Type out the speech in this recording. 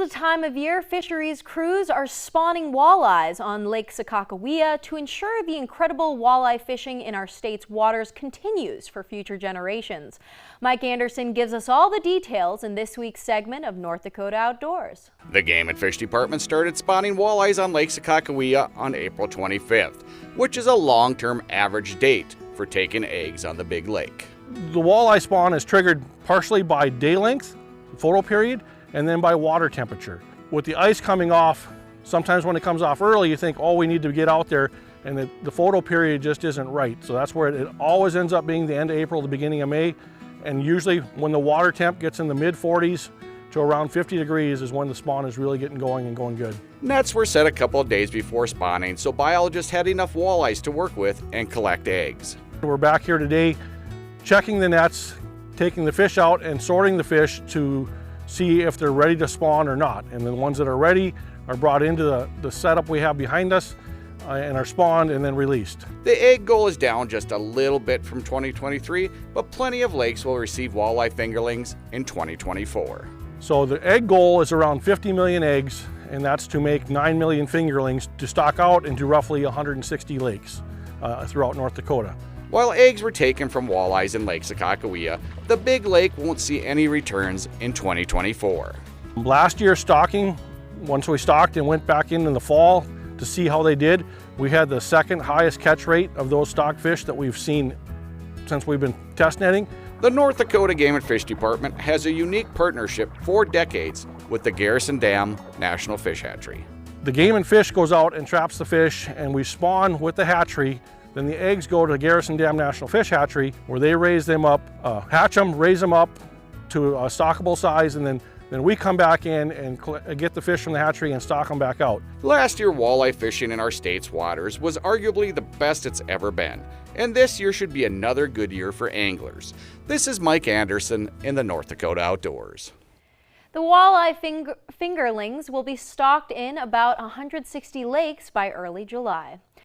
the time of year, fisheries crews are spawning walleyes on Lake Sakakawea to ensure the incredible walleye fishing in our state's waters continues for future generations. Mike Anderson gives us all the details in this week's segment of North Dakota Outdoors. The Game and Fish Department started spawning walleyes on Lake Sakakawea on April 25th, which is a long-term average date for taking eggs on the big lake. The walleye spawn is triggered partially by day length, photo period, and then by water temperature. With the ice coming off, sometimes when it comes off early, you think, oh, we need to get out there, and the photo period just isn't right. So that's where it always ends up being the end of April, the beginning of May. And usually when the water temp gets in the mid 40s to around 50 degrees is when the spawn is really getting going and going good. Nets were set a couple of days before spawning, so biologists had enough walleyes to work with and collect eggs. We're back here today checking the nets, taking the fish out and sorting the fish to see if they're ready to spawn or not. And the ones that are ready are brought into the setup we have behind us and are spawned and then released. The egg goal is down just a little bit from 2023, but plenty of lakes will receive walleye fingerlings in 2024. So the egg goal is around 50 million eggs, and that's to make 9 million fingerlings to stock out into roughly 160 lakes throughout North Dakota. While eggs were taken from walleyes in Lake Sakakawea, the big lake won't see any returns in 2024. Last year stocking, once we stocked and went back in the fall to see how they did, we had the second highest catch rate of those stock fish that we've seen since we've been test netting. The North Dakota Game and Fish Department has a unique partnership for decades with the Garrison Dam National Fish Hatchery. The Game and Fish goes out and traps the fish, and we spawn with the hatchery. Then the eggs go to the Garrison Dam National Fish Hatchery, where they raise them up, hatch them, raise them up to a stockable size, and then we come back in and get the fish from the hatchery and stock them back out. Last year, walleye fishing in our state's waters was arguably the best it's ever been, and this year should be another good year for anglers. This is Mike Anderson in the North Dakota Outdoors. The walleye fingerlings will be stocked in about 160 lakes by early July.